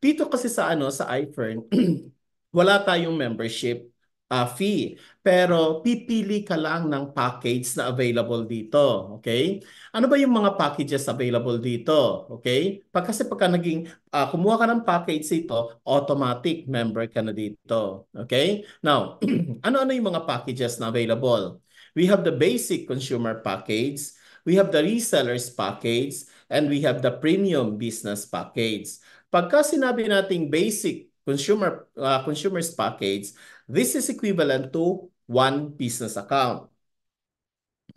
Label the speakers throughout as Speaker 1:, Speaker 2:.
Speaker 1: dito kasi sa iFern, wala tayong membership fee. Pero pipili ka lang ng package na available dito. Okay? Ano ba yung mga packages available dito? Okay? Pagka naging kumuha ka ng package dito, automatic member ka na dito. Okay? Now, ano-ano yung mga packages na available? We have the basic consumer package, we have the resellers package, and we have the premium business package. Pagka sinabi nating basic consumers package, this is equivalent to one business account.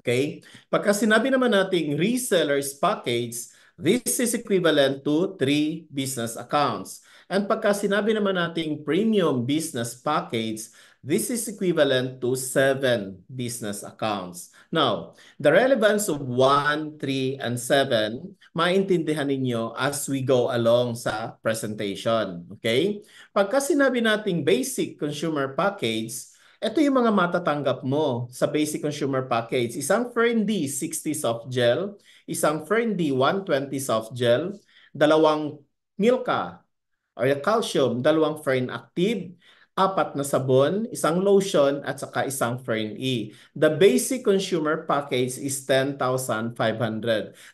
Speaker 1: Okay? Pagka sinabi naman nating resellers package, this is equivalent to 3 business accounts. And pagka sinabi naman nating premium business package, this is equivalent to 7 business accounts. Now, the relevance of 1, 3, and 7, maintindihan ninyo as we go along sa presentation. Okay? Pagka sinabi nating basic consumer package, ito yung mga matatanggap mo sa basic consumer package. Isang Fern-D 60 soft gel, isang Fern-D 120 soft gel, dalawang Milka or calcium, dalawang Fern Active, apat na sabon, isang lotion, at saka isang Fern E. The basic consumer package is 10,500.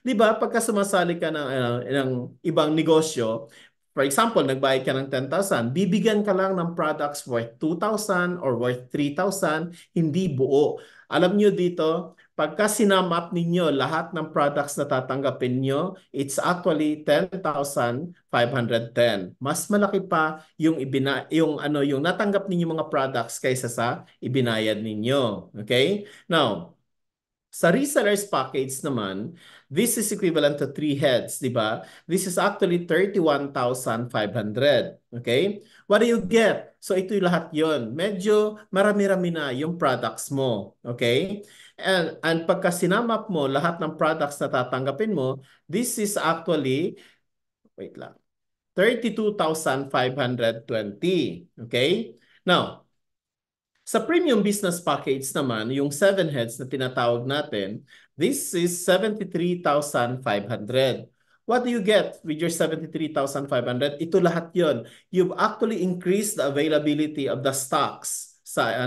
Speaker 1: Di ba? Pagka sumasali ka ng ibang negosyo, for example, nagbayad ka ng 10,000, bibigyan ka lang ng products worth 2,000 or worth 3,000, hindi buo. Alam nyo dito, pagka sinum up ninyo lahat ng products na tatanggapin nyo, it's actually 10,510. Mas malaki pa yung natanggap ninyo mga products kaysa sa ibinayad ninyo. Okay? Now, sa resellers package naman, this is equivalent to 3 heads, di ba? This is actually 31,500. Okay? What do you get? So ito yung lahat yon. Medyo marami-rami na yung products mo. Okay? And pagka sinamap mo lahat ng products na tatanggapin mo, this is actually, wait lang, 32,520. Okay? Now, sa premium business package naman, yung 7 heads na tinatawag natin, this is 73,500. What do you get with your 73,500? Ito lahat yon. You've actually increased the availability of the stocks sa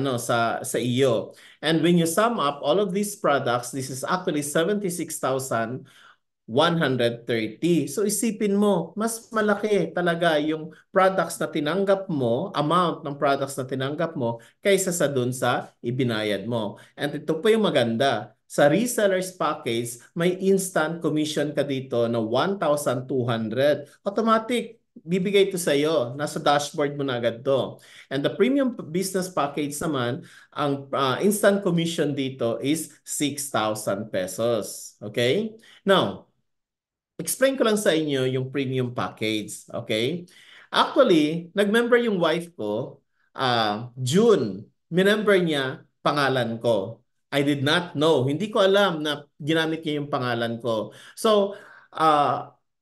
Speaker 1: iyo. And when you sum up all of these products, this is actually 76,130. So isipin mo, mas malaki talaga yung products na tinanggap mo, amount ng products na tinanggap mo kaysa sa dun sa ibinayad mo. And ito po yung maganda. Sa resellers package, may instant commission ka dito na 1,200. Automatic, bibigay ito sa iyo. Nasa dashboard mo na agad to. And the premium business package naman, ang instant commission dito is 6,000 pesos. Okay? Now, explain ko lang sa inyo yung premium package. Okay? Actually, nag-member yung wife ko, June. Minember niya pangalan ko. I did not know. Hindi ko alam na ginamit niya yung pangalan ko. So,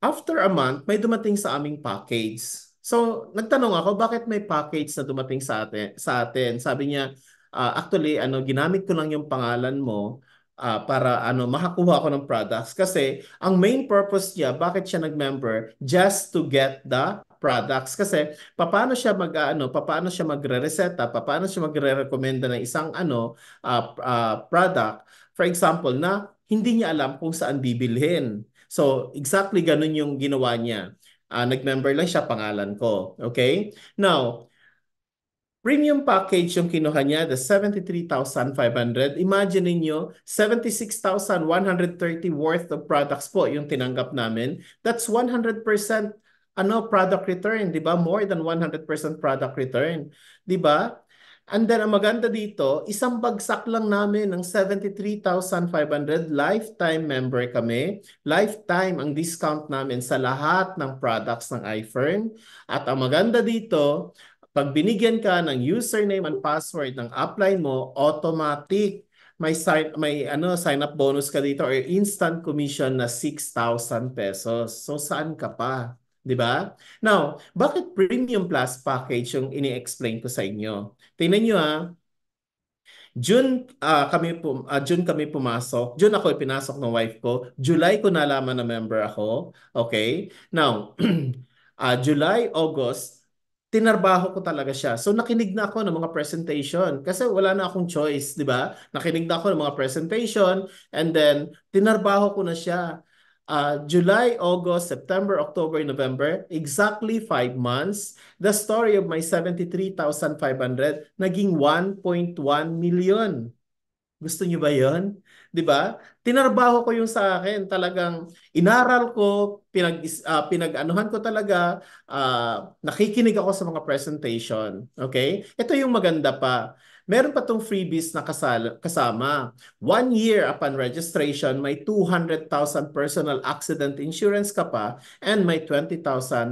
Speaker 1: after a month, may dumating sa aming package. So, nagtanong ako, bakit may package na dumating sa atin? Sabi niya, actually, ginamit ko lang yung pangalan mo para makakuha ako ng products kasi ang main purpose niya bakit siya nag-member just to get the products kasi paano siya magre-reseta, paano siya magre-recommenda ng isang product, for example, na hindi niya alam kung saan bibilhin. So exactly ganun yung ginawa niya. Nag-member lang siya, pangalan ko. Okay? Now, premium package yung kinuha niya, the 73,500. Imagine niyo 76,130 worth of products po yung tinanggap namin. That's 100% product return, 'di ba? More than 100% product return, 'di ba? And then ang maganda dito, isang bagsak lang namin ng 73,500, lifetime member kami. Lifetime ang discount namin sa lahat ng products ng iFern. At ang maganda dito, pag binigyan ka ng username and password ng upline mo, automatic sign up bonus ka dito or instant commission na 6,000 pesos. So saan ka pa? 'Di ba? Now, bakit Premium Plus package yung ini-explain ko sa inyo? Tingnan niyo June kami pumasok. June ako pinasok ng wife ko. July ko nalaman na member ako. Okay? Now, July, August, tinarbaho ko talaga siya. So nakinig na ako ng mga presentation kasi wala na akong choice, di ba? Nakinig na ako ng mga presentation and then tinarbaho ko na siya. July, August, September, October, November, exactly 5 months. The story of my 73,500 naging 1.1 million. Gusto niyo ba 'yon? 'Di ba? Tinarbaho ko yung sa akin. Talagang inaral ko, pinag-anuhan ko talaga, nakikinig ako sa mga presentation. Okay? Ito yung maganda pa. Meron pa tong freebies na kasama. 1 year upon registration, may 200,000 personal accident insurance ka pa and may 20,000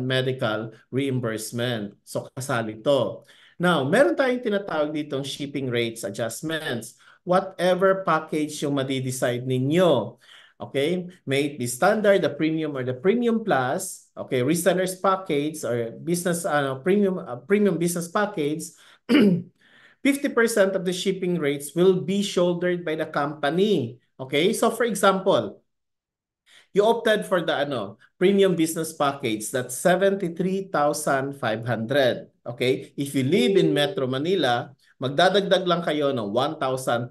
Speaker 1: medical reimbursement. So kasali to. Now, meron tayong tinatawag ditong shipping rates adjustments whatever package yung madi-decide ninyo. Okay? May it be standard, the premium, or the premium plus. Okay, resellers package or business premium business package. 50% of the shipping rates will be shouldered by the company. Okay? So for example, you opted for the premium business package that's 73,500. Okay? If you live in Metro Manila, magdadagdag lang kayo ng 1,300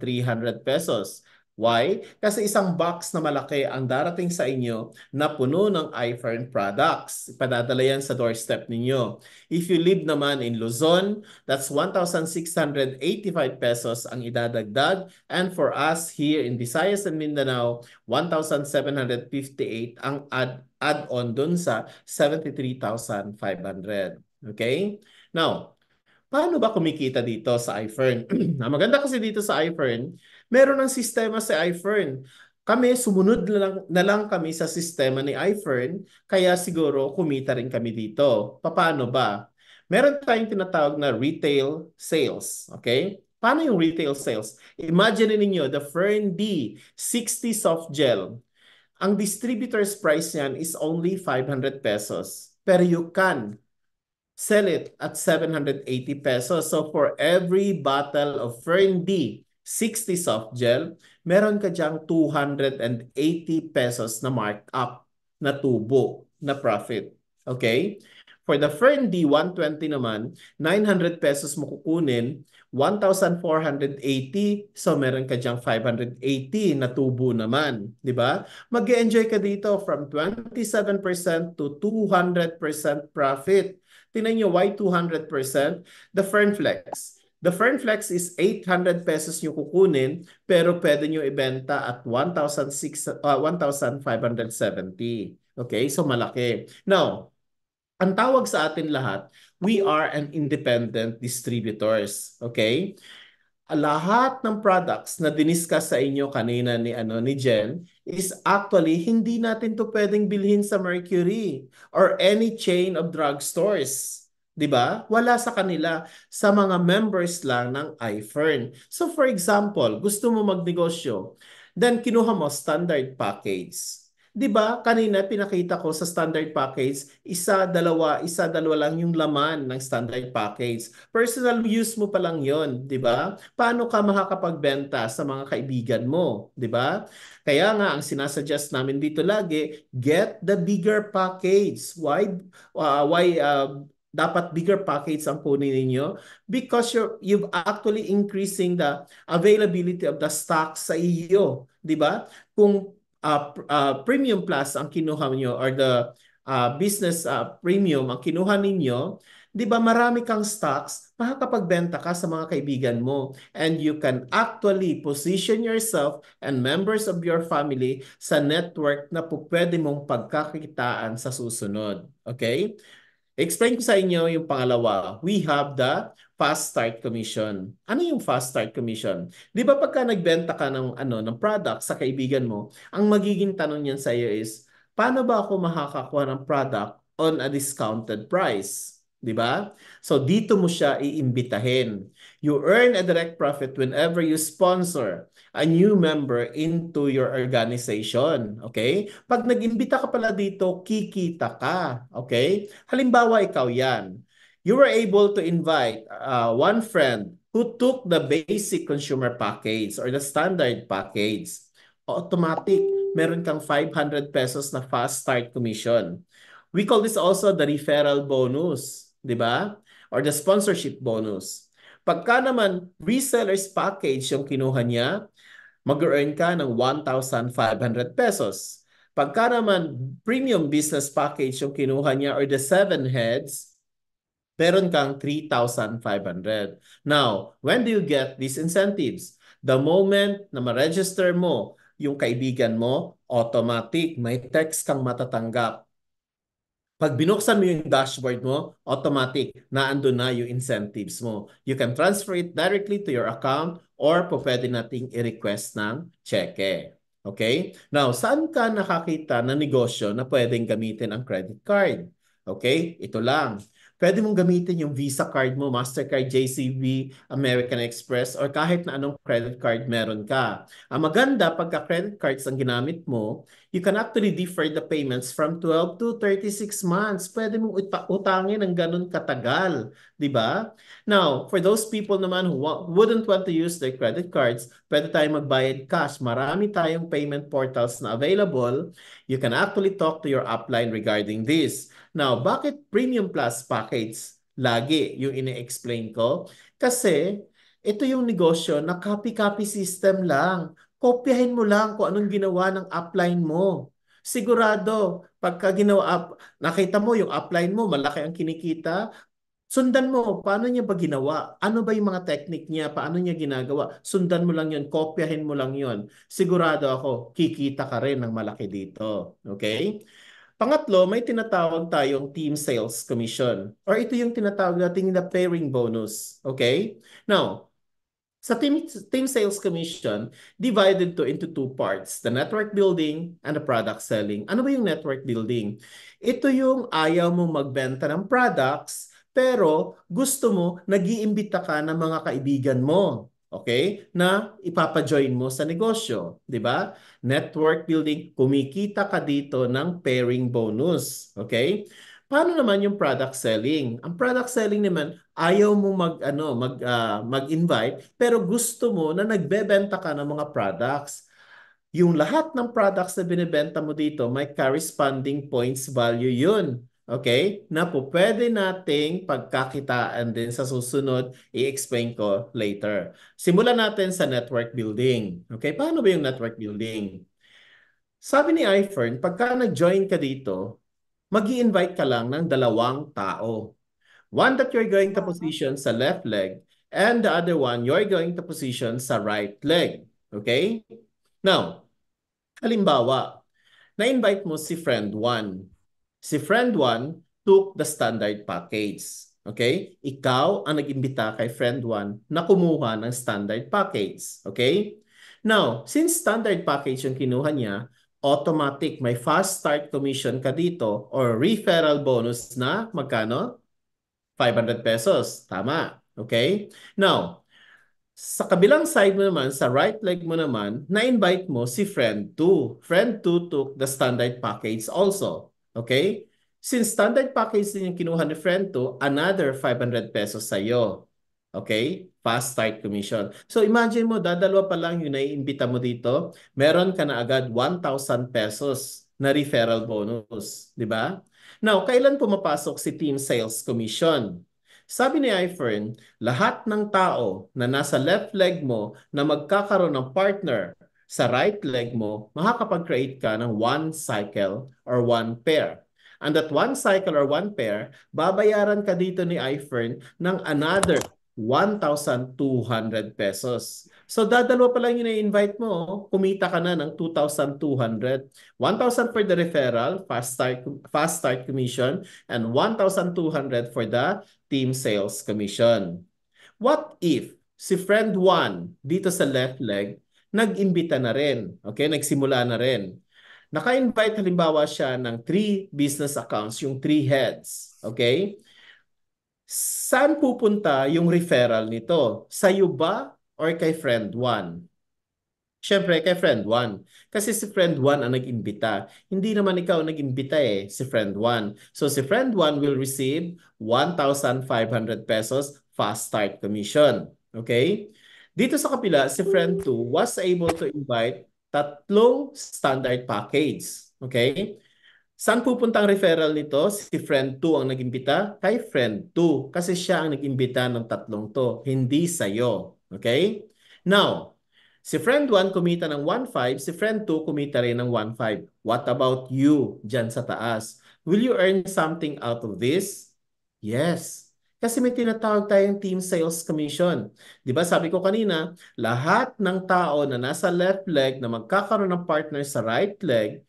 Speaker 1: pesos. Why? Kasi isang box na malaki ang darating sa inyo na puno ng iFern products. Ipadadala yan sa doorstep ninyo. If you live naman in Luzon, that's 1,685 pesos ang idadagdag. And for us here in Visayas and Mindanao, 1,758 ang add-on dun sa 73,500. Okay? Now, paano ba kumikita dito sa iFern? Maganda kasi dito sa iFern, meron ng sistema sa iFern. Kami, sumunod na lang kami sa sistema ni iFern, kaya siguro kumita rin kami dito. Paano ba? Meron tayong tinatawag na retail sales. Okay? Paano yung retail sales? Imagine ninyo, the Fern D 60 soft gel. Ang distributor's price niyan is only 500 pesos. Pero you can sell it at 780 pesos. So for every bottle of Fern D 60 soft gel, meron ka diyang 280 pesos na markup na tubo na profit. Okay? For the Fern D 120 naman, 900 pesos mo kukunin, 1,480. So meron ka diyang 580 na tubo naman. Di ba? Mag-enjoy ka dito from 27% to 200% profit. Tingnan nyo, why 200%? The Fernflex. The Fernflex is 800 pesos nyo kukunin, pero pwede nyo ibenta at 1,570. Okay, so malaki. Now, ang tawag sa atin lahat, we are an independent distributors. Okay? Lahat ng products na diniscuss sa inyo kanina ni Jen is actually hindi natin to pwedeng bilhin sa Mercury or any chain of drugstores. 'Di ba? Wala sa kanila, sa mga members lang ng iFern. So for example, gusto mo magnegosyo, then kinuha mo standard package. 'Di ba? Kanina pinakita ko sa standard package, isa, dalawa lang yung laman ng standard package. Personal use mo pa lang 'yon, 'di ba? Paano ka makakapagbenta sa mga kaibigan mo, 'di ba? Kaya nga ang sinasuggest namin dito lagi, get the bigger package. Why dapat bigger package ang kunin ninyo? Because you've actually increasing the availability of the stock sa iyo, 'di ba? Kung premium plus ang kinuha niyo or the business premium ang kinuha ninyo, 'di ba marami kang stocks, makakapagbenta ka sa mga kaibigan mo and you can actually position yourself and members of your family sa network na pwede mong pagkakitaan sa susunod. Okay? Explain ko sa inyo yung pangalawa. We have the Fast Start Commission. Ano yung Fast Start Commission? Di ba pagka nagbenta ka ng product sa kaibigan mo, ang magiging tanong niyan sa iyo is, paano ba ako makakakuha ng product on a discounted price? Di ba? So dito mo siya iimbitahin. You earn a direct profit whenever you sponsor a new member into your organization. Okay? Pag nag-imbita ka pala dito, kikita ka. Okay? Halimbawa, ikaw yan. You were able to invite one friend who took the basic consumer package or the standard package. Automatic, meron kang 500 pesos na fast start commission. We call this also the referral bonus, di ba? Or the sponsorship bonus. Pagka naman resellers package yung kinuha niya, mag-earn ka ng 1,500 pesos. Pagka naman premium business package yung kinuha niya or the 7 heads, meron kang 3,500. Now, when do you get these incentives? The moment na ma-register mo yung kaibigan mo, automatic, may text kang matatanggap. Pag binuksan mo yung dashboard mo, automatic, naandun na yung incentives mo. You can transfer it directly to your account or po pwede nating i-request ng cheque. Okay? Now, saan ka nakakita na negosyo na pwedeng gamitin ang credit card? Okay? Ito lang. Pwede mong gamitin yung Visa card mo, Mastercard, JCB, American Express, or kahit na anong credit card meron ka. Ang maganda, pagka credit cards ang ginamit mo, you can actually defer the payments from 12 to 36 months. Pwede mong utangin ng ganun katagal, di ba? Now, for those people naman who wouldn't want to use their credit cards, pwede tayong magbayad cash. Marami tayong payment portals na available. You can actually talk to your upline regarding this. Now, bakit Premium Plus package? Lagi yung ini-explain ko. Kasi ito yung negosyo na copy-copy system lang. Kopyahin mo lang kung anong ginawa ng upline mo. Sigurado, pagka ginawa, nakita mo yung upline mo, malaki ang kinikita, sundan mo, paano niya ba ginawa? Ano ba yung mga technique niya? Paano niya ginagawa? Sundan mo lang yun, kopyahin mo lang yun. Sigurado ako, kikita ka rin ng malaki dito. Okay? Pangatlo, may tinatawag tayong team sales commission or ito yung tinatawag nating na pairing bonus. Okay? Now, sa team sales commission, divided to into two parts, the network building and the product selling. Ano ba yung network building? Ito yung ayaw mo magbenta ng products, pero gusto mo, nag-iimbita ka ng mga kaibigan mo. Okay? Na ipapa-join mo sa negosyo. Di ba? Network building, kumikita ka dito ng pairing bonus. Okay? Paano naman yung product selling? Ang product selling naman, ayaw mo mag-invite pero gusto mo na nagbebenta ka ng mga products. Yung lahat ng products na binibenta mo dito may corresponding points value yun. Okay? Na po pwede nating pagkakitaan din sa susunod, i-explain ko later. Simulan natin sa network building. Okay? Paano ba yung network building? Sabi ni iFern, pagka nag-join ka dito, mag-i-invite ka lang ng 2 tao. One that you're going to position sa left leg and the other one you're going to position sa right leg. Okay? Now, halimbawa, na-invite mo si friend 1. Si friend 1 took the standard package. Okay? Ikaw ang nag-imbita kay friend 1 na kumuha ng standard package. Okay? Now, since standard package yung kinuha niya, automatic may fast start commission ka dito or referral bonus na magkano? 500 pesos. Tama. Okay? Now, sa kabilang side mo naman, sa right leg mo naman, na-invite mo si friend 2. Friend 2 took the standard package also. Okay? Since standard package din yung kinuha ni friend 2, another 500 pesos sa'yo. Okay? Fast start commission. So imagine mo, dadalawa pa lang yung naiimbita mo dito, meron ka na agad 1,000 pesos na referral bonus. Di ba? Now, kailan pumapasok si team sales commission? Sabi ni iFern, lahat ng tao na nasa left leg mo na magkakaroon ng partner sa right leg mo, makakapag-create ka ng 1 cycle or 1 pair. And that 1 cycle or 1 pair, babayaran ka dito ni iFern ng another 1,200 pesos. So dadalawa pa lang yung na-invite mo, kumita ka na ng 2,200. 1,000 for the referral, fast start commission, and 1,200 for the team sales commission. What if si friend 1 dito sa left leg, nag-imbita na rin, okay? Nagsimula na rin. Naka-invite halimbawa siya ng 3 business accounts, yung 3 heads, okay? Saan pupunta yung referral nito? Sa'yo ba or kay friend 1? Siyempre, kay friend 1. Kasi si friend 1 ang nag-imbita. Hindi naman ikaw nag-imbita si friend 1. So si friend 1 will receive 1,500 pesos fast start commission. Okay? Dito sa kapila, si friend 2 was able to invite 3 standard package. Okay? Saan pupunta ang referral nito? Si friend 2 ang nag-imbita kay friend 2 kasi siya ang nag-imbita ng tatlong to, hindi sa'yo. Okay? Now, si friend 1 kumita ng 1.5, si friend 2 kumita rin ng 1.5. What about you dyan sa taas? Will you earn something out of this? Yes. Kasi may tinatawag tayong team sales commission. Di ba sabi ko kanina, lahat ng tao na nasa left leg na magkakaroon ng partner sa right leg,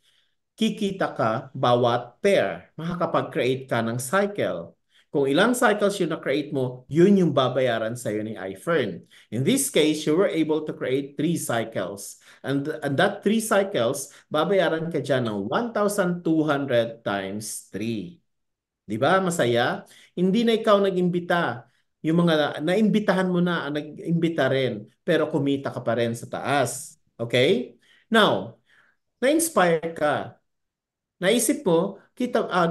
Speaker 1: kikita ka bawat pair. Makakapag-create ka ng cycle. Kung ilang cycles yung na-create mo, yun yung babayaran sa'yo ni iFern. In this case, you were able to create 3 cycles. And that 3 cycles, babayaran ka dyan ng 1,200 times 3. Di ba? Masaya? Hindi na ikaw nag-imbita. Yung mga naimbitahan mo na ang nag-imbita rin, pero kumita ka pa rin sa taas. Okay? Now, na-inspire ka. Naisip mo,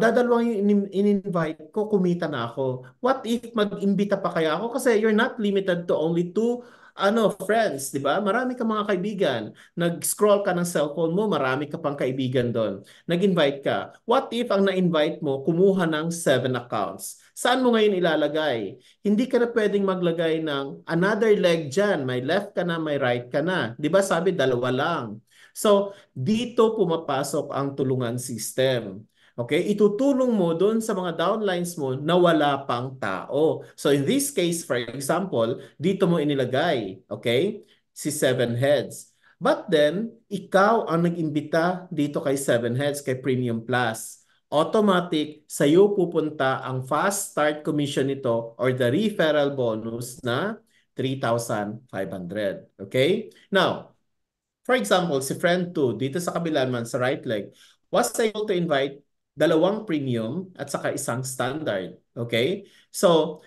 Speaker 1: dadalawang yung in-invite ko, kumita na ako. What if mag-imbita pa kaya ako? Kasi you're not limited to only two friends, di ba? Marami ka mga kaibigan. Nag-scroll ka ng cellphone mo, marami ka pang kaibigan doon. Nag-invite ka. What if ang na-invite mo, kumuha ng 7 accounts? Saan mo ngayon ilalagay? Hindi ka na pwedeng maglagay ng another leg dyan. May left ka na, may right ka na. Di ba sabi, dalawa lang. So, dito pumapasok ang tulungan system. Okay? Itutulong mo doon sa mga downlines mo na wala pang tao. So in this case, for example, dito mo inilagay, okay? Si Seven Heads. But then, ikaw ang nag-imbita dito kay Seven Heads, kay Premium Plus. Automatic, sa'yo pupunta ang fast start commission nito or the referral bonus na 3,500. Okay? Now, for example, si friend 2, dito sa kabila naman sa right leg, was able to invite dalawang premium at saka isang standard. Okay? So,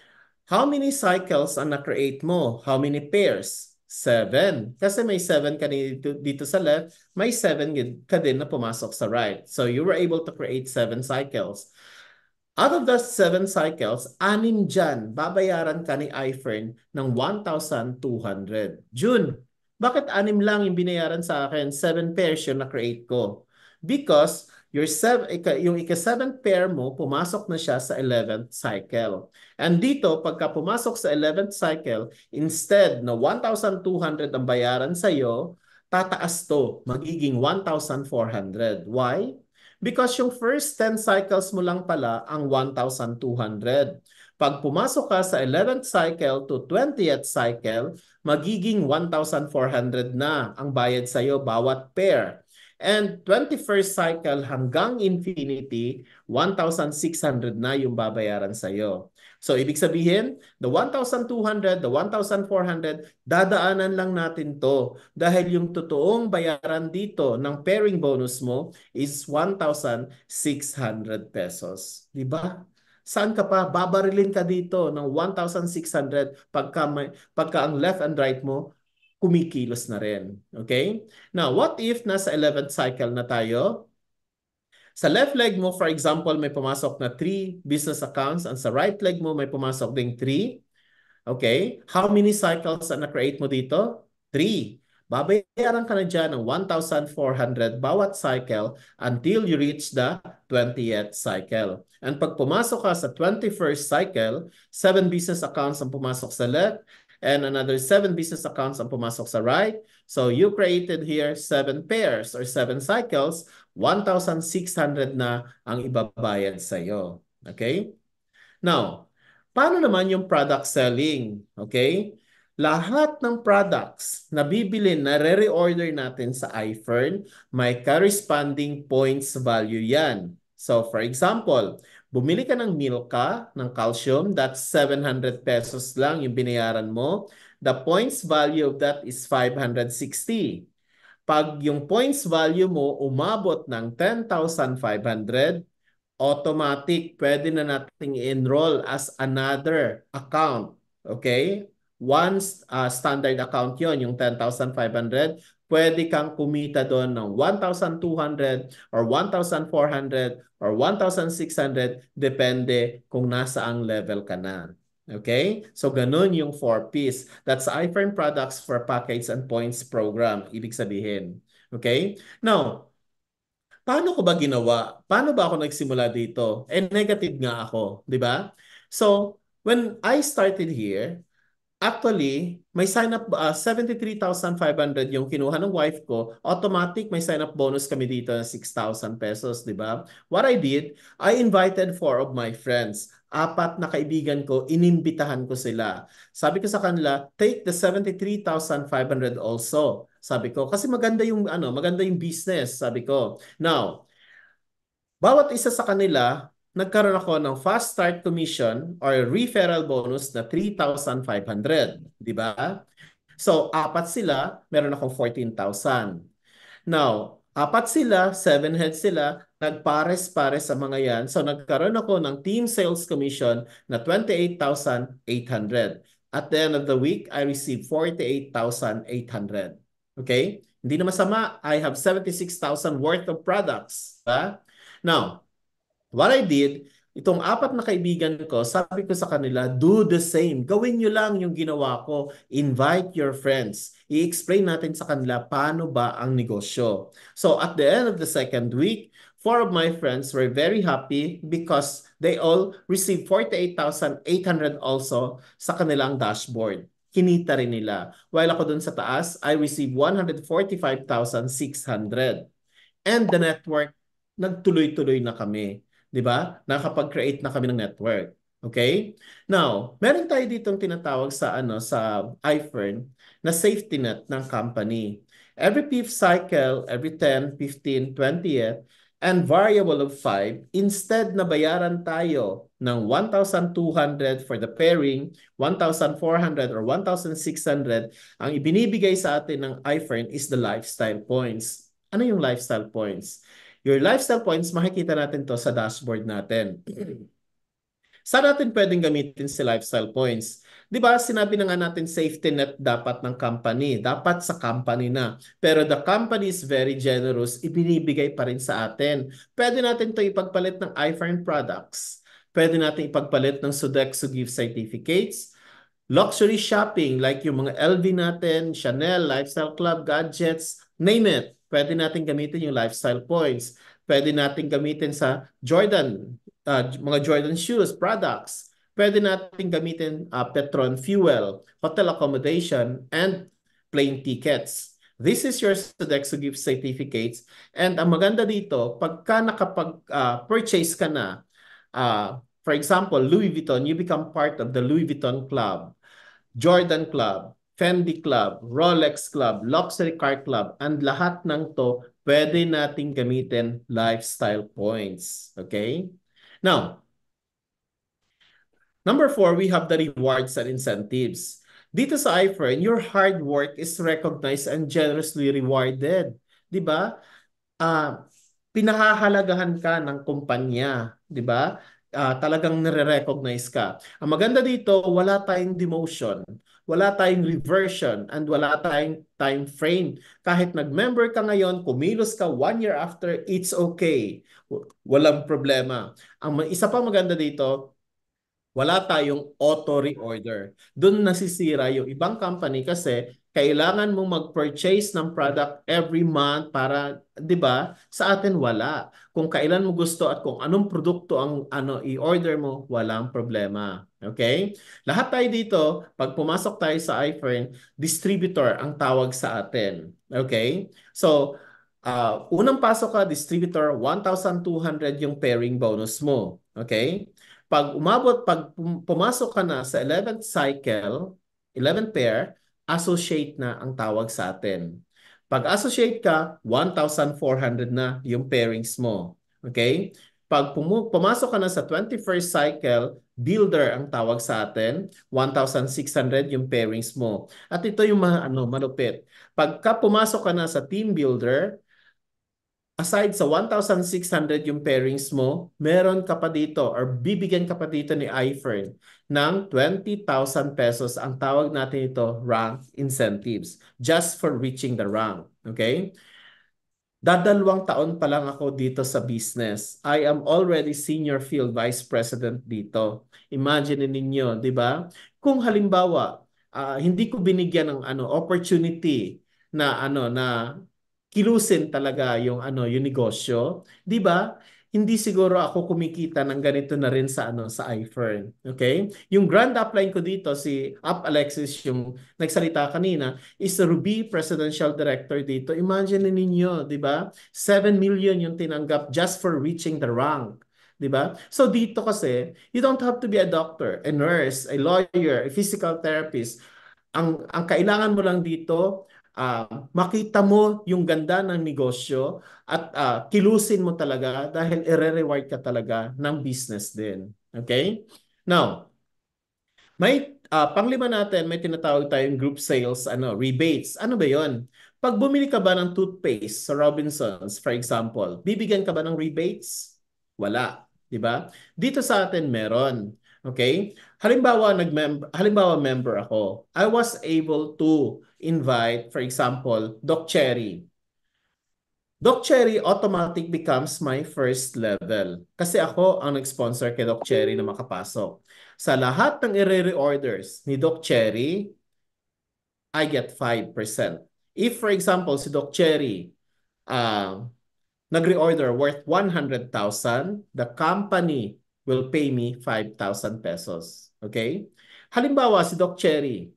Speaker 1: how many cycles ang na-create mo? How many pairs? 7. Kasi may 7 ka dito sa left, may 7 ka din na pumasok sa right. So, you were able to create 7 cycles. Out of the 7 cycles, 6 dyan, babayaran ka ni iFern ng 1,200. June, bakit 6 lang yung binayaran sa akin? 7 pairs yung na-create ko. Because yung ika-7th pair mo, pumasok na siya sa 11th cycle. And dito, pagka pumasok sa 11th cycle, instead na 1,200 ang bayaran sa'yo, tataas to, magiging 1,400. Why? Because yung first 10 cycles mo lang pala ang 1,200. Pag pumasok ka sa 11th cycle to 20th cycle, magiging 1,400 na ang bayad sa'yo bawat pair. And 21st cycle hanggang infinity, 1,600 na yung babayaran sa'yo. So, ibig sabihin, the 1,200, the 1,400, dadaanan lang natin to dahil yung totoong bayaran dito ng pairing bonus mo is 1,600 pesos. Di ba? Saan ka pa? Babarilin ka dito ng 1,600 pagka ang left and right mo kumikilos na rin. Okay? Now, what if nasa 11th cycle na tayo? Sa left leg mo, for example, may pumasok na 3 business accounts and sa right leg mo may pumasok ding 3. Okay? How many cycles na na-create mo dito? 3. Babayaran ka na dyan ng 1,400 bawat cycle until you reach the 20th cycle. And pag pumasok ka sa 21st cycle, 7 business accounts ang pumasok sa left and another 7 business accounts ang pumasok sa right. So you created here 7 pairs or 7 cycles, 1,600 na ang ibabayad sa iyo. Okay? Now, paano naman yung product selling? Okay? Lahat ng products na bibili na re-reorder natin sa iFern, may corresponding points value yan. So, for example, bumili ka ng Milka, ng calcium, that's 700 pesos lang yung binayaran mo. The points value of that is 560. Pag yung points value mo umabot ng 10,500, automatic, pwede na nating i-enroll as another account. Okay? Once standard account yon yung 10,500, pwede kang kumita doon ng 1,200 or 1,400 or 1,600, depende kung nasaang level ka na. Okay? So, ganun yung 4Ps. That's iFern Products for Package and Points Program. Ibig sabihin. Okay? Now, Paano ko ba ginawa? Paano ba ako nagsimula dito? And negative nga ako, di ba? So, when I started here, actually, may sign up 73,500 yung kinuha ng wife ko. Automatic may sign up bonus kami dito na 6,000 pesos, di ba? What I did, I invited four of my friends. Apat na kaibigan ko, inimbitahan ko sila. Sabi ko sa kanila, take the 73,500 also. Sabi ko, kasi maganda yung maganda yung business, sabi ko. Now, bawat isa sa kanila, nagkaroon ako ng fast start commission or referral bonus na 3,500, di ba? So, apat sila, meron akong 14,000. Now, apat sila, seven heads sila, nagpares-pares sa mga yan. So, nagkaroon ako ng team sales commission na 28,800. At the end of the week, I received 48,800. Okay? Hindi na masama. I have 76,000 worth of products. Diba? Now, what I did, itong apat na kaibigan ko, sabi ko sa kanila, do the same. Gawin nyo lang yung ginawa ko. Invite your friends. I-explain natin sa kanila paano ba ang negosyo. So at the end of the second week, four of my friends were very happy because they all received 48,800 also sa kanilang dashboard. Kinita rin nila. While ako dun sa taas, I received 145,600. And the network, nagtuloy-tuloy na kami. 'Di ba? Nakapag-create na kami ng network. Okay? Now, meron tayo ditong tinatawag sa sa iFern na safety net ng company. Every fifth cycle, every 10, 15, 20th, and variable of 5, instead na bayaran tayo ng 1,200 for the pairing, 1,400 or 1,600, ang ibinibigay sa atin ng iFern is the lifestyle points. Ano yung lifestyle points? Your lifestyle points, makikita natin to sa dashboard natin. Saan natin pwedeng gamitin si lifestyle points? Di ba, sinabi na nga natin safety net dapat ng company. Dapat sa company na. Pero the company is very generous, ibinibigay pa rin sa atin. Pwede natin to ipagpalit ng iFern products. Pwede natin ipagpalit ng Sodexo gift certificates. Luxury shopping like yung mga LV natin, Chanel, Lifestyle Club, gadgets, name it. Pwede natin gamitin yung lifestyle points. Pwede natin gamitin sa Jordan, mga Jordan shoes, products. Pwede natin gamitin Petron fuel, hotel accommodation, and plane tickets. This is your Sodexo gift certificates. And ang maganda dito, pagka nakapag-purchase ka na, for example, Louis Vuitton, you become part of the Louis Vuitton Club. Jordan Club, Fendi Club, Rolex Club, Luxury Car Club, and lahat ng to pwede nating gamitin lifestyle points. Okay? Now, number 4, we have the rewards and incentives. Dito sa iFern, your hard work is recognized and generously rewarded. 'Di ba? Pinahahalagahan ka ng kumpanya, 'di ba? Talagang nire-recognize ka. Ang maganda dito, wala tayong demotion, wala tayong reversion, and wala tayong time frame. Kahit nag-member ka ngayon, kumilos ka 1 year after, it's okay. Walang problema. Ang isa pa maganda dito, wala tayong auto reorder. Doon nasisira yung ibang company kasi kailangan mong mag-purchase ng product every month para, 'di ba? Sa atin wala. Kung kailan mo gusto at kung anong produkto ang i-order mo, walang problema. Okay? Lahat tayo dito, pag pumasok tayo sa iFern, distributor ang tawag sa atin. Okay? So, unang pasok ka, distributor, 1,200 yung pairing bonus mo. Okay? Pag pumasok ka na sa 11th cycle, 11th pair, associate na ang tawag sa atin. Pag associate ka, 1,400 na yung pairings mo. Okay? Pag pumasok ka na sa 21st cycle, builder ang tawag sa atin, 1,600 yung pairings mo. At ito yung malupit. Pagka pumasok ka na sa team builder, aside sa 1,600 yung pairings mo, meron ka pa dito or bibigyan ka pa dito ni iFern ng 20,000 pesos. Ang tawag natin ito, rank incentives, just for reaching the rank. Okay? Dadalawang taon pa lang ako dito sa business. I am already senior field vice president dito. Imagine ninyo, di ba? Kung halimbawa, hindi ko binigyan ng opportunity na kilusin talaga yung negosyo, 'di ba? Hindi siguro ako kumikita ng ganito na rin sa iFern. Okay? Yung grand upline ko dito si Up Alexis yung nagsalita kanina is Ruby Presidential Director dito. Imagine ninyo, 'di ba? 7 million yung tinanggap just for reaching the rank. 'Di ba? So dito kasi, you don't have to be a doctor, a nurse, a lawyer, a physical therapist. Ang kailangan mo lang dito, makita mo yung ganda ng negosyo at kilusin mo talaga dahil ire-reward ka talaga ng business din. Okay? Now, may panglima natin, may tinatawag tayong group sales, rebates. Ano ba 'yon? Pag bumili ka ba ng toothpaste sa Robinsons, for example, bibigyan ka ba ng rebates? Wala, 'di ba? Dito sa atin meron. Okay? Halimbawa member ako. I was able to invite, for example, Doc Cherry. Doc Cherry automatic becomes my first level. Kasi ako ang nag-sponsor kay Doc Cherry na makapasok. Sa lahat ng i-reorders ni Doc Cherry, I get 5%. If for example, si Doc Cherry uh, nag-reorder worth 100,000, the company will pay me 5,000 pesos. Okay? Halimbawa, si Doc Cherry,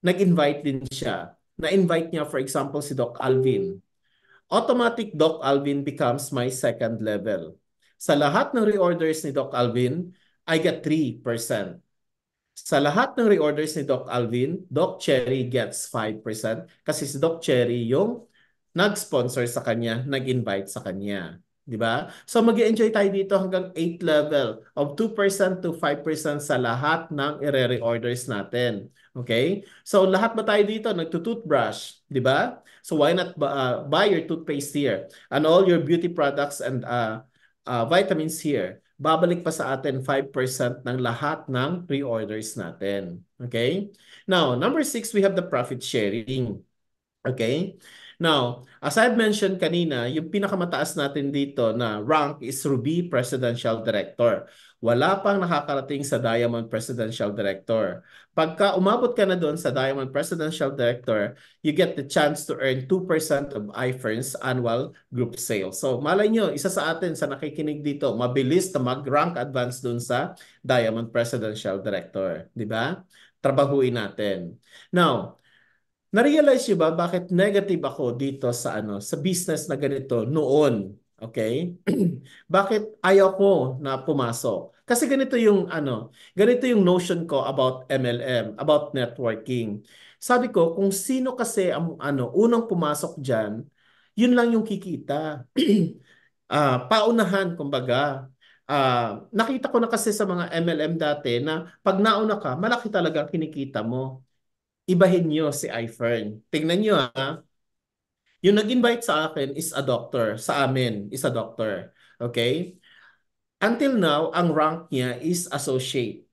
Speaker 1: nag-invite din siya. Na-invite niya for example si Doc Alvin. Automatic Doc Alvin becomes my second level. Sa lahat ng reorders ni Doc Alvin, I get 3%. Sa lahat ng reorders ni Doc Alvin, Doc Cherry gets 5% kasi si Doc Cherry yung nag-sponsor sa kanya, nag-invite sa kanya. Di ba? So mag-enjoy tayo dito hanggang 8 level of 2% to 5% sa lahat ng i-reorders natin. Okay? So lahat ba tayo dito nagtutoothbrush, di ba? So why not buy your toothpaste here and all your beauty products and vitamins here. Babalik pa sa atin 5% ng lahat ng pre-orders natin. Okay? Now, number 6, we have the profit sharing. Okay? Now, as I've mentioned kanina, yung pinakamataas natin dito na rank is Ruby Presidential Director. Wala pang nakakarating sa Diamond Presidential Director. Pagka umabot ka na doon sa Diamond Presidential Director, you get the chance to earn 2% of iFern's annual group sales. So, malay nyo, isa sa atin sa nakikinig dito, mabilis na mag-rank advance doon sa Diamond Presidential Director. Di ba? Trabahuin natin. Now, na-realize niyo ba bakit negative ako dito sa business na ganito noon? Okay? Bakit ayaw ko na pumasok? Kasi ganito yung notion ko about MLM, about networking. Sabi ko, kung sino kasi ang unang pumasok diyan, yun lang yung kikita. Paunahan kumbaga. Nakita ko na kasi sa mga MLM dati na pag nauna ka, malaki talaga ang kinikita mo. Ibahin nyo si iFern. Tingnan nyo yung nag-invite sa akin is a doctor. Sa amin is a doctor. Okay? Until now, ang rank niya is associate.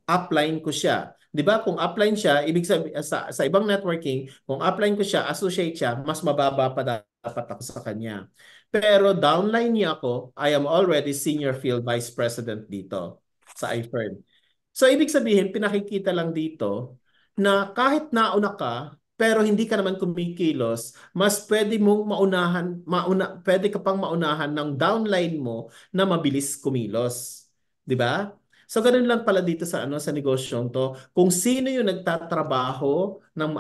Speaker 1: Upline ko siya. 'Di ba? Kung upline siya, ibig sabihin sa ibang networking, kung upline ko siya, associate siya, mas mababa pa dapat ako sa kanya. Pero downline niya ako, I am already senior field vice president dito sa iFern. So ibig sabihin, pinakikita lang dito na kahit nauna ka, pero hindi ka naman kumikilos, mas pwede mong pwede ka pang maunahan ng downline mo na mabilis kumilos. 'Di ba? So ganun lang pala dito sa negosyong to. Kung sino yung nagtatrabaho ng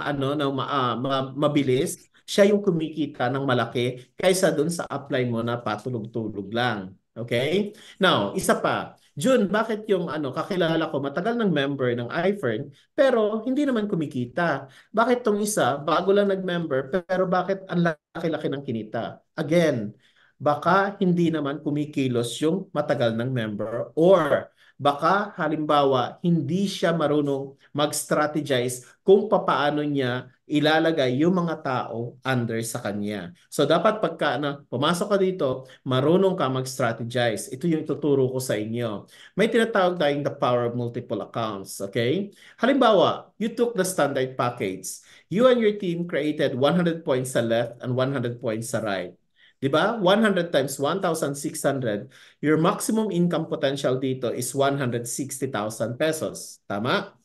Speaker 1: mabilis, siya yung kumikita ng malaki kaysa dun sa upline mo na patulog-tulog lang. Okay? Now, isa pa. June, bakit yung kakilala ko matagal ng member ng iFern pero hindi naman kumikita? Bakit tong isa bago lang nag-member pero bakit ang laki-laki ng kinita? Again, baka hindi naman kumikilos yung matagal ng member or baka halimbawa hindi siya marunong mag-strategize kung papaano niya ilalagay yung mga tao under sa kanya. So dapat pagka pumasok ka dito, marunong ka mag-strategize. Ito yung ituturo ko sa inyo. May tinatawag tayong the power of multiple accounts. Okay? Halimbawa, you took the standard package. You and your team created 100 points sa left and 100 points sa right. 'Di ba? 100 times 1,600, your maximum income potential dito is 160,000 pesos. Tama?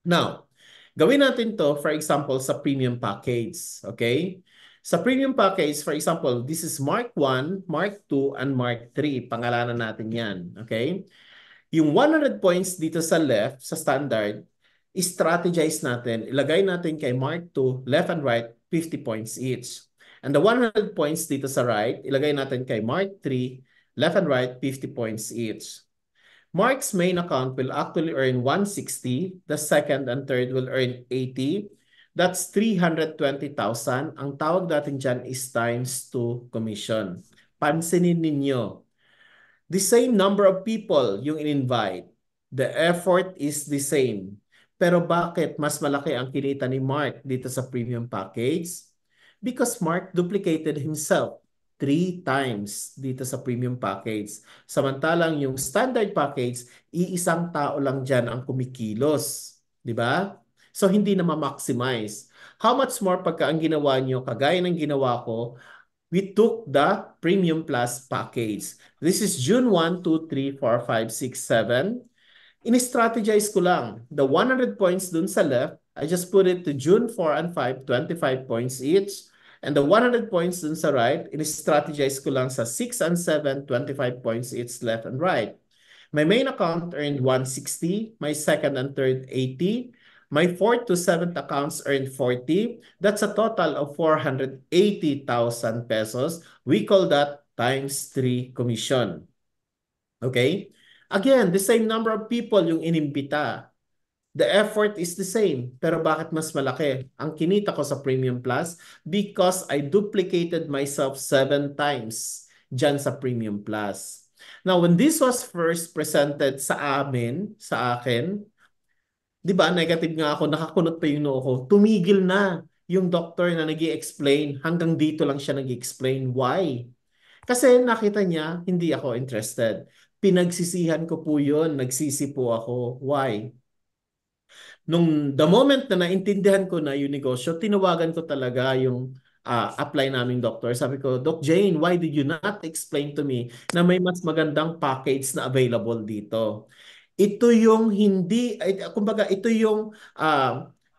Speaker 1: Now, gawin natin to for example sa premium package. Okay? Sa premium package, for example, this is Mark 1, Mark 2, and Mark 3. Pangalanan natin yan. Okay? Yung 100 points dito sa left, sa standard, strategize natin. Ilagay natin kay Mark 2, left and right, 50 points each. And the 100 points dito sa right, ilagay natin kay Mark 3, left and right, 50 points each. Mark's main account will actually earn 160. The second and third will earn 80. That's 320,000. Ang tawag natin dyan is times 2 commission. Pansinin ninyo, the same number of people yung in-invite. The effort is the same. Pero bakit mas malaki ang kinita ni Mark dito sa premium package? Because Mark duplicated himself 3 times dito sa premium package. Samantalang yung standard package, iisang tao lang dyan ang kumikilos. Di ba? So hindi na ma-maximize. How much more pagka ang ginawa nyo, kagaya ng ginawa ko, we took the Premium Plus package. This is June 1, 2, 3, 4, 5, 6, 7. In-strategize ko lang. The 100 points dun sa left, I just put it to June 4 and 5, 25 points each. And the 100 points dun sa right, in-strategize ko lang sa 6 and 7, 25 points each left and right. My main account earned 160, my second and third 80, my fourth to seventh accounts earned 40. That's a total of 480,000 pesos. We call that times 3 commission. Okay? Again, the same number of people yung inimbita. The effort is the same. Pero bakit mas malaki? Ang kinita ko sa Premium Plus because I duplicated myself 7 times dyan sa Premium Plus. Now, when this was first presented sa akin, di ba, negative nga ako, nakakunot pa yung noo ko, tumigil na yung doctor na nag explain hanggang dito lang siya nag explain. Why? Kasi nakita niya, hindi ako interested. Pinagsisihan ko po yun, nagsisi po ako. Why? Nung the moment na naintindihan ko na yung negosyo, tinawagan ko talaga yung apply naming doktor. Sabi ko, Doc Jane, why did you not explain to me na may mas magandang package na available dito? Ito yung hindi, kumbaga ito yung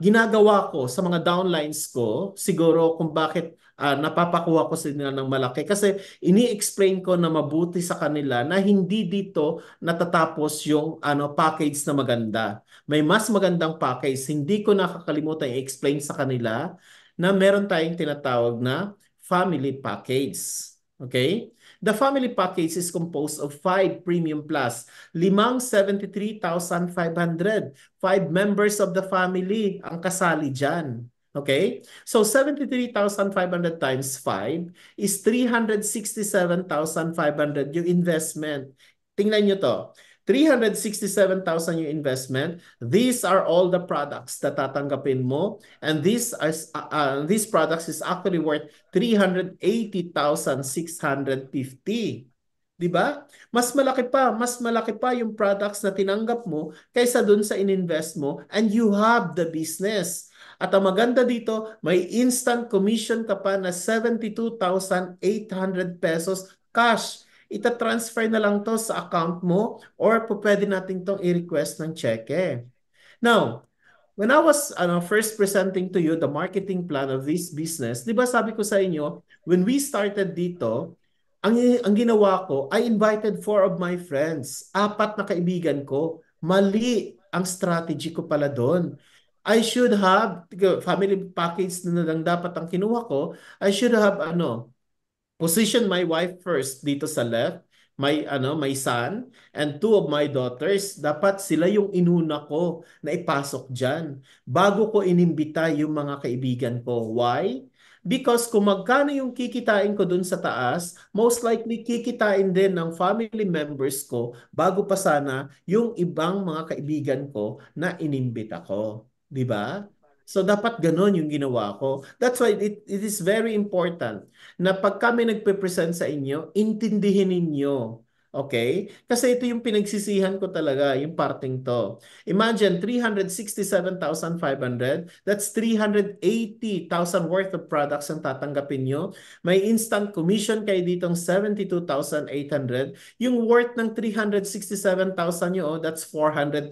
Speaker 1: ginagawa ko sa mga downlines ko, siguro kung bakit napapakuha ko sila ng malaki. Kasi ini-explain ko na mabuti sa kanila na hindi dito natatapos yung package na maganda. May mas magandang package. Hindi ko nakakalimutan i-explain sa kanila na meron tayong tinatawag na family package. Okay? The family package is composed of 5 premium plus, 73,500. 5 members of the family ang kasali dyan. Okay? So 73,500 times 5 is 367,500 yung investment. Tingnan nyo to. 367,000 yung investment. These are all the products na tatanggapin mo. And these products is actually worth 380,650. 'Di ba? Mas malaki pa yung products na tinanggap mo kaysa dun sa ininvest mo and you have the business. At ang maganda dito, may instant commission ka pa na 72,800 pesos cash. Ita-transfer na lang to sa account mo or pwede natin tong i-request ng cheque. Now, when I was first presenting to you the marketing plan of this business, di ba sabi ko sa inyo, when we started dito, ang ginawa ko, I invited 4 of my friends, 4 na kaibigan ko. Mali ang strategy ko pala doon. I should have, family package na lang dapat ang kinuha ko, I should have position my wife first dito sa left, my son and 2 of my daughters, dapat sila yung inuna ko na ipasok diyan bago ko inimbita yung mga kaibigan ko. Why? Because kung magkano yung kikitain ko dun sa taas, most likely kikitain din ng family members ko bago pa sana yung ibang mga kaibigan ko na inimbita ko. 'Di ba? So dapat ganon yung ginawa ko. That's why it is very important na pag kami nagpe-present sa inyo, intindihin ninyo. Okay? Kasi ito yung pinagsisihan ko talaga, yung parting to. Imagine, 367,500, that's 380,000 worth of products ang tatanggapin nyo. May instant commission kayo ditong 72,800. Yung worth ng 367,000 nyo, that's 453.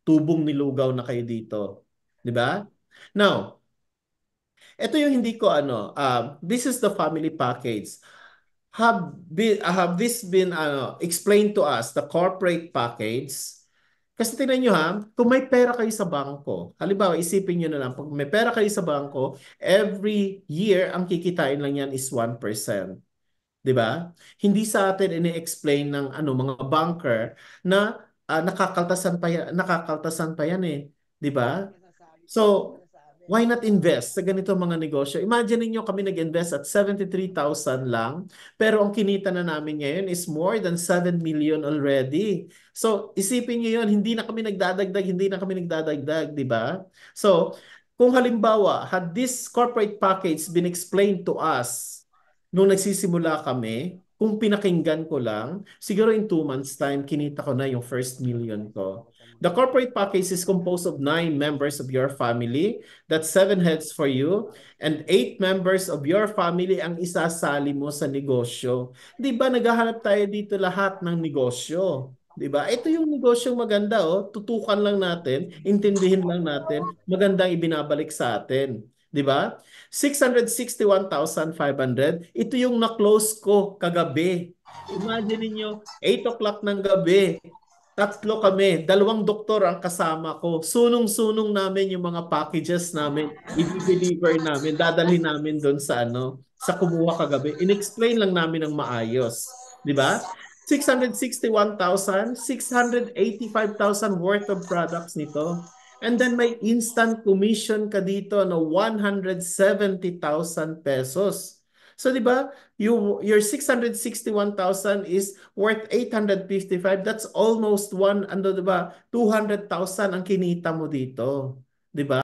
Speaker 1: Tubong nilugaw na kayo dito. Di ba? Now, Ito yung hindi ko this is the family package. Have this been explained to us, the corporate package? Kasi tingnan nyo ha, kung may pera kayo sa bangko, halimbawa isipin nyo na lang, pag may pera kayo sa bangko, every year ang kikitain lang yan is 1%. 'Di ba? Hindi sa atin ini-explain ng mga banker na nakakaltasan pa yan eh, 'di ba? So, why not invest sa ganito mga negosyo? Imagine niyo kami nag-invest at 73,000 lang, pero ang kinita na namin ngayon is more than 7 million already. So, isipin niyo 'yon, hindi na kami nagdadagdag, 'di ba? So, kung halimbawa, had this corporate package been explained to us nung nagsisimula kami, kung pinakinggan ko lang, siguro in 2 months time, kinita ko na yung first million ko. The corporate package is composed of 9 members of your family. That's 7 heads for you. And 8 members of your family ang isasali mo sa negosyo. Di ba naghahanap tayo dito lahat ng negosyo? Di ba? Ito yung negosyong maganda, oh. Tutukan lang natin, intindihin lang natin, magandang ibinabalik sa atin. Di ba? 661,500. Ito yung na-close ko kagabi. Imagine niyo 8 o'clock ng gabi. Tatlo kami, 2 doktor ang kasama ko. Sunong-sunong namin yung mga packages namin. I-deliver namin, dadalhin namin doon sa sa kumuha kagabi. In-explain lang namin ng maayos. Di ba? 661,000, 685,000 worth of products nito. And then may instant commission ka dito na 170,000 pesos. So 'di ba, your 661,000 is worth 855. That's almost 'di ba? 200,000 ang kinita mo dito. 'Di ba?